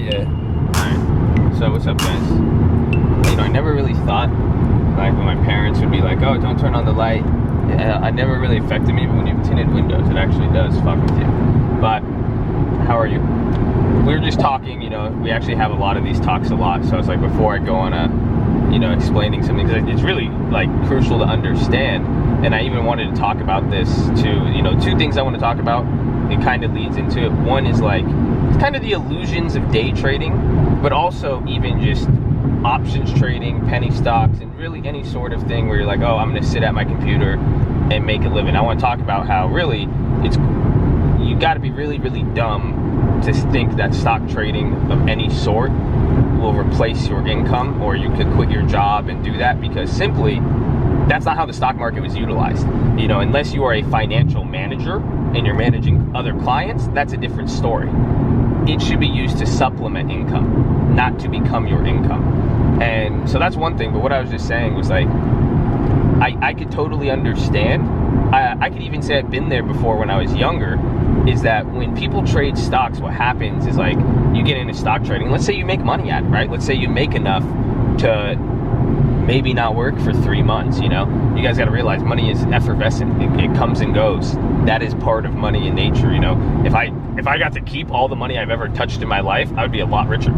Yeah. Alright. So what's up, guys? You know, I never really thought, like, when my parents would be like, oh, don't turn on the light. Yeah, it never really affected me, but when you have tinted windows, it actually does fuck with you. But, how are you? We were just talking, you know, we actually have a lot of these talks a lot, so it's like before I go on you know, explaining something, because it's really, like, crucial to understand, and I even wanted to talk about this too. You know, two things I want to talk about, it kind of leads into it. One is, like, it's kind of the illusions of day trading, but also even just options trading, penny stocks, and really any sort of thing where you're like, oh, I'm going to sit at my computer and make a living. I want to talk about how really you got to be really, really dumb to think that stock trading of any sort will replace your income, or you could quit your job and do that, because simply that's not how the stock market was utilized. You know, unless you are a financial manager and you're managing other clients, that's a different story. It should be used to supplement income, not to become your income. And so that's one thing. But what I was just saying was, like, I could totally understand. I could even say I've been there before when I was younger, is that when people trade stocks, what happens is, like, you get into stock trading. Let's say you make money at it, right? Let's say you make enough to maybe not work for 3 months, you know? You guys got to realize money is effervescent. It comes and goes. That is part of money in nature, you know? If I got to keep all the money I've ever touched in my life, I would be a lot richer.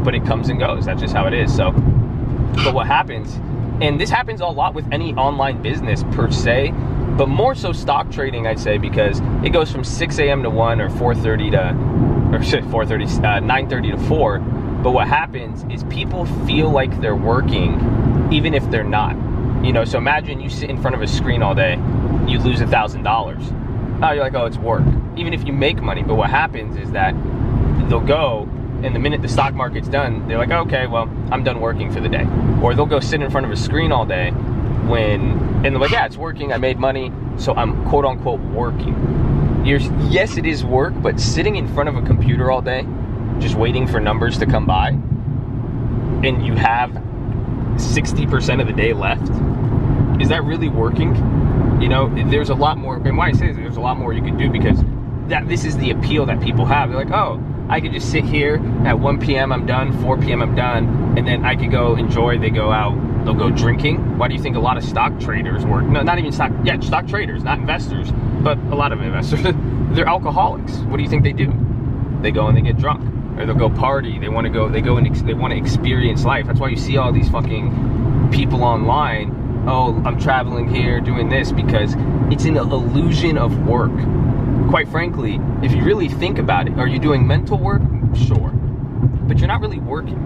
But it comes and goes. That's just how it is. So, but what happens, and this happens a lot with any online business per se, but more so stock trading, I'd say, because it goes from 6 a.m. to 1 or 9:30 to 4. But what happens is people feel like they're working even if they're not. You know, so imagine you sit in front of a screen all day, you lose $1,000. Oh, you're like, oh, it's work. Even if you make money. But what happens is that they'll go, and the minute the stock market's done, they're like, okay, well, I'm done working for the day. Or they'll go sit in front of a screen all day and they're like, yeah, it's working, I made money, so I'm quote unquote working. Yes, it is work, but sitting in front of a computer all day, just waiting for numbers to come by, and you have 60% of the day left, is that really working? You know, there's a lot more, and why I say this, there's a lot more you can do, because this is the appeal that people have. They're like, oh, I could just sit here at 1 p.m. I'm done, 4 p.m. I'm done, and then I could go enjoy. They go out, they'll go drinking. Why do you think a lot of stock traders work? No, not even stock traders, not investors, but a lot of investors. They're alcoholics. What do you think they do? They go and they get drunk, or they'll go party. They want to experience life. That's why you see all these fucking people online. Oh, I'm traveling here, doing this, because it's an illusion of work. Quite frankly, if you really think about it, are you doing mental work? Sure. But you're not really working.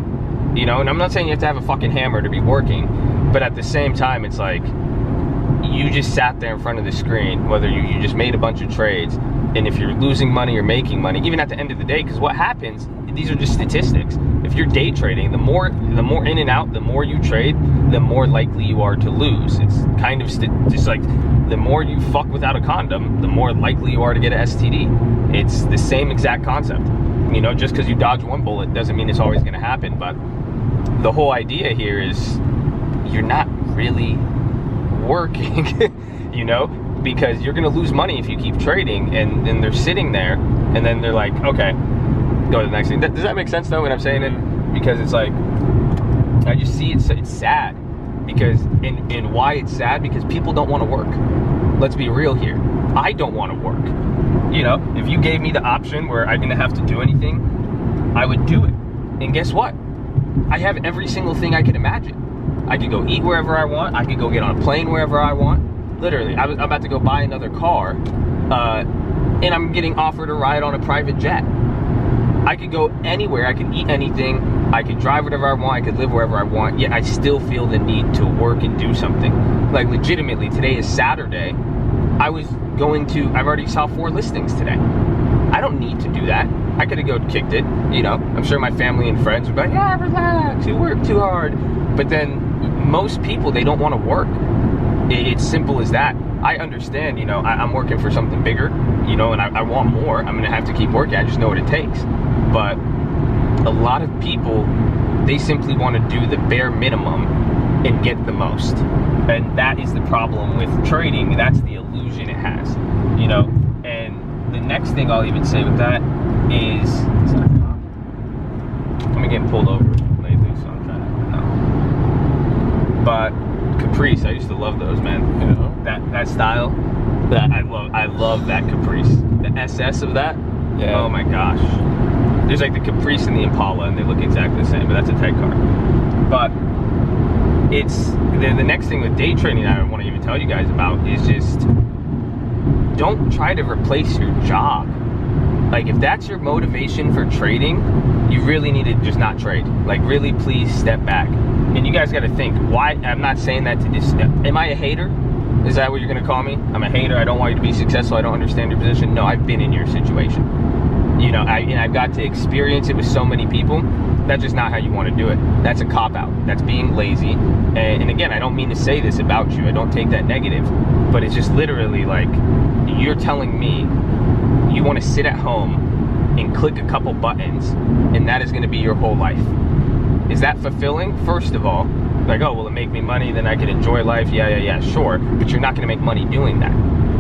You know, and I'm not saying you have to have a fucking hammer to be working, but at the same time, it's like, you just sat there in front of the screen, whether you just made a bunch of trades, and if you're losing money or making money, even at the end of the day, because what happens, these are just statistics. If you're day trading, the more in and out, the more you trade, the more likely you are to lose. It's kind of just like, the more you fuck without a condom, the more likely you are to get an STD. It's the same exact concept. You know, just because you dodge one bullet doesn't mean it's always going to happen. But the whole idea here is you're not really working, you know, because you're going to lose money if you keep trading, and they're sitting there, and then they're like, okay, go to the next thing. Does that make sense, though, when I'm saying it? Because it's like, I just see it's sad. Because, and why it's sad? Because people don't want to work. Let's be real here. I don't want to work. You know, if you gave me the option where I didn't have to do anything, I would do it. And guess what? I have every single thing I could imagine. I could go eat wherever I want. I could go get on a plane wherever I want. Literally, I'm about to go buy another car, and I'm getting offered a ride on a private jet. I could go anywhere. I could eat anything. I could drive whatever I want. I could live wherever I want. Yet I still feel the need to work and do something. Like, legitimately, today is Saturday. I've already saw 4 listings today. I don't need to do that. I could have kicked it, you know. I'm sure my family and friends would be like, yeah, relax, you work too hard. But then most people, they don't want to work. It's simple as that. I understand, you know, I'm working for something bigger, you know, and I want more. I'm going to have to keep working. I just know what it takes. But a lot of people, they simply want to do the bare minimum and get the most. And that is the problem with trading. That's the illusion it has, you know. And the next thing I'll even say with that is that a cop? excess of that, Yeah. oh my gosh. There's like the Caprice and the Impala, and they look exactly the same, but that's a tight car. But it's the next thing with day trading I want to even tell you guys about is just don't try to replace your job. Like, if that's your motivation for trading, you really need to just not trade. Like, really, please step back. And you guys got to think, why? I'm not saying that to just, am I a hater? Is that what you're going to call me? I'm a hater. I don't want you to be successful. I don't understand your position. No, I've been in your situation. You know, I've got to experience it with so many people. That's just not how you want to do it. That's a cop-out. That's being lazy. And again, I don't mean to say this about you. I don't take that negative. But it's just literally like, you're telling me you want to sit at home and click a couple buttons, and that is going to be your whole life. Is that fulfilling? First of all, like, oh, will it make me money? Then I can enjoy life. Yeah, sure. But you're not going to make money doing that.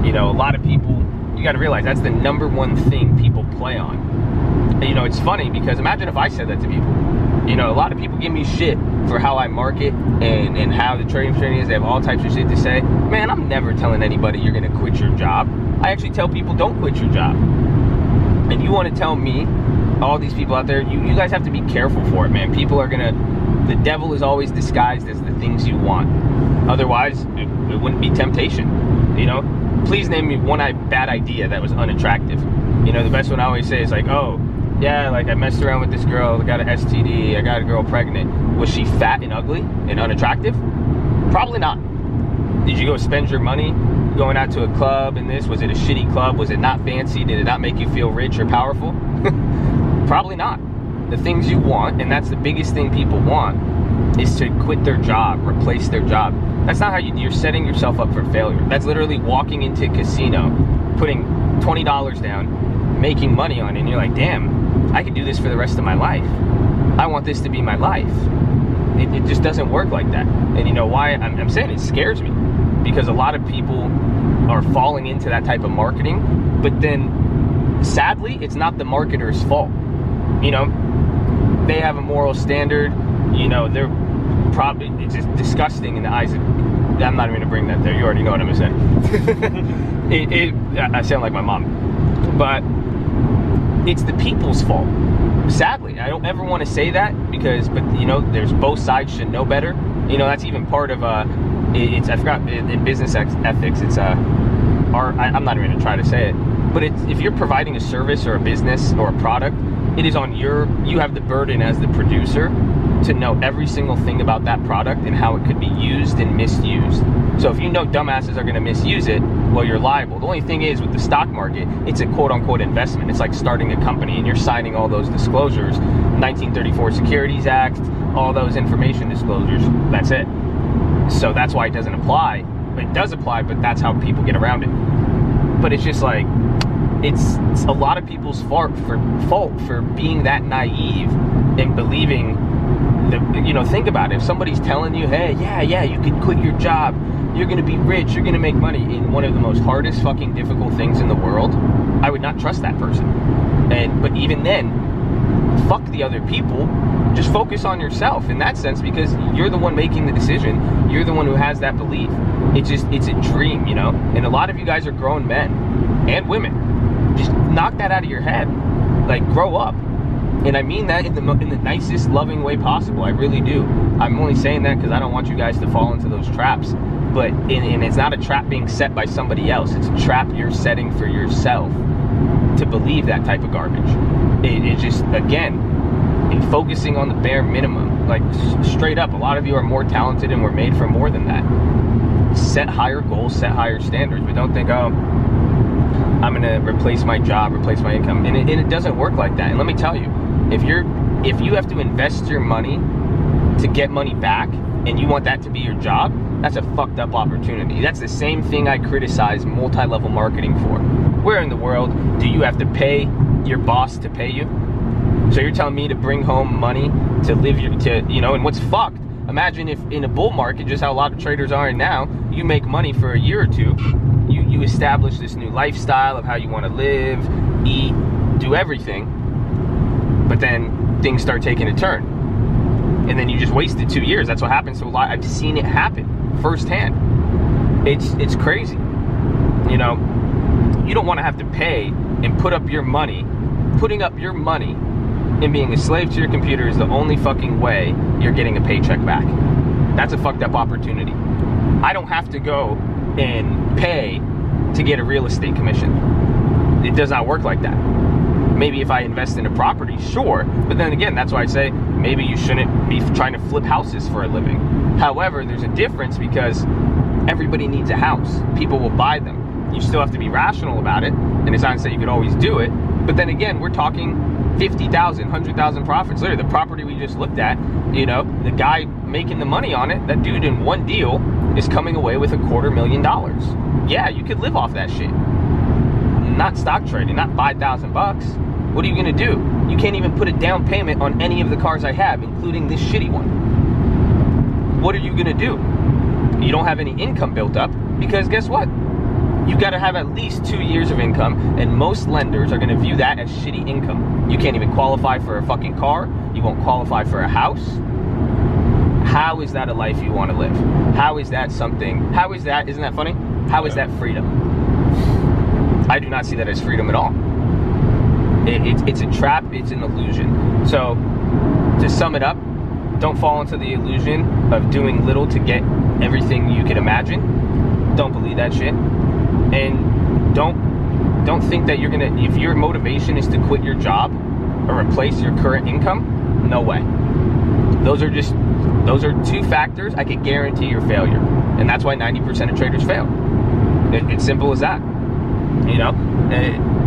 You know, a lot of people, you got to realize that's the number one thing people play on. And, you know, it's funny because imagine if I said that to people. You know, a lot of people give me shit for how I market and how the trading is. They have all types of shit to say. Man, I'm never telling anybody you're going to quit your job. I actually tell people don't quit your job. And you want to tell me, all these people out there, you guys have to be careful for it, man. People are gonna, the devil is always disguised as the things you want. Otherwise, it wouldn't be temptation, you know? Please name me one bad idea that was unattractive. You know, the best one I always say is like, oh, yeah, like I messed around with this girl, I got an STD, I got a girl pregnant. Was she fat and ugly and unattractive? Probably not. Did you go spend your money going out to a club and this? Was it a shitty club? Was it not fancy? Did it not make you feel rich or powerful? Probably not. The things you want, and that's the biggest thing people want, is to quit their job, replace their job. That's not how you're setting yourself up for failure. That's literally walking into a casino, putting $20 down, making money on it, and you're like, damn, I could do this for the rest of my life. I want this to be my life. It just doesn't work like that. And you know why I'm saying it scares me? Because a lot of people are falling into that type of marketing, but then sadly, it's not the marketer's fault. You know, they have a moral standard, you know, they're probably, it's just disgusting in the eyes of, I'm not even gonna bring that there, you already know what I'm gonna say. I sound like my mom, but it's the people's fault. Sadly, I don't ever want to say that because, but you know, there's both sides should know better. You know, that's even part of, it's, I forgot, in business ethics, it's I'm not even gonna try to say it, but it's, if you're providing a service or a business or a product, it is on you have the burden as the producer to know every single thing about that product and how it could be used and misused. So if you know dumbasses are gonna misuse it, well, you're liable. The only thing is with the stock market, it's a quote unquote investment. It's like starting a company and you're signing all those disclosures, 1934 Securities Act, all those information disclosures, that's it. So that's why it doesn't apply. It does apply, but that's how people get around it. But it's just like, it's a lot of people's fault for being that naive and believing that, you know, think about it. If somebody's telling you, hey, yeah, you can quit your job, you're gonna be rich, you're gonna make money in one of the most hardest fucking difficult things in the world, I would not trust that person. But even then, fuck the other people, just focus on yourself in that sense, because you're the one making the decision, you're the one who has that belief. It's a dream, you know, and a lot of you guys are grown men and women. Just knock that out of your head. Like, grow up. And I mean that in the nicest, loving way possible. I really do. I'm only saying that because I don't want you guys to fall into those traps. But and it's not a trap being set by somebody else. It's a trap you're setting for yourself to believe that type of garbage. It just, again, in focusing on the bare minimum. Like, straight up, a lot of you are more talented and were made for more than that. Set higher goals, set higher standards, but don't think, oh, I'm gonna replace my job, replace my income, and it doesn't work like that. And let me tell you, if you have to invest your money to get money back, and you want that to be your job, that's a fucked up opportunity. That's the same thing I criticize multi-level marketing for. Where in the world do you have to pay your boss to pay you? So you're telling me to bring home money to live you know, and what's fucked? Imagine if in a bull market, just how a lot of traders are in now, you make money for a year or two. You establish this new lifestyle of how you want to live, eat, do everything, but then things start taking a turn. And then you just wasted 2 years. That's what happens to a lot. I've seen it happen firsthand. It's crazy. You know, you don't want to have to pay and putting up your money and being a slave to your computer is the only fucking way you're getting a paycheck back. That's a fucked up opportunity. I don't have to go and pay to get a real estate commission. It does not work like that. Maybe if I invest in a property, sure. But then again, that's why I say maybe you shouldn't be trying to flip houses for a living. However, there's a difference because everybody needs a house. People will buy them. You still have to be rational about it. And it's not to say you could always do it. But then again, we're talking 50,000, 100,000 profits later. The property we just looked at, you know, the guy making the money on it, that dude in one deal is coming away with $250,000. Yeah, you could live off that shit. Not stock trading, not $5,000. What are you gonna do? You can't even put a down payment on any of the cars I have, including this shitty one. What are you gonna do? You don't have any income built up because guess what? You gotta have at least 2 years of income, and most lenders are gonna view that as shitty income. You can't even qualify for a fucking car. You won't qualify for a house. How is that a life you wanna live? How is that something, isn't that funny? How is that freedom? I do not see that as freedom at all. It's a trap, it's an illusion. So, to sum it up, don't fall into the illusion of doing little to get everything you can imagine. Don't believe that shit. And don't think that you're gonna, if your motivation is to quit your job or replace your current income, no way. Those are 2 factors I can guarantee your failure. And that's why 90% of traders fail. It's simple as that. You know,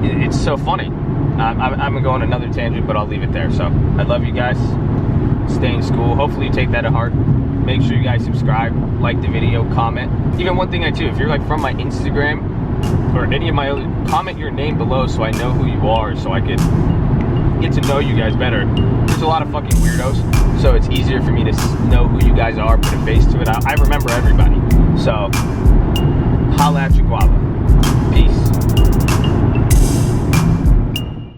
it's so funny. I'm gonna go on another tangent, but I'll leave it there. So I love you guys. Stay in school. Hopefully you take that to heart. Make sure you guys subscribe, like the video, comment. Even one thing I do, if you're like from my Instagram or any of my other, comment your name below so I know who you are, so I could get to know you guys better. There's a lot of fucking weirdos, so it's easier for me to know who you guys are, put a face to it. I remember everybody. So holla at your guava. Peace.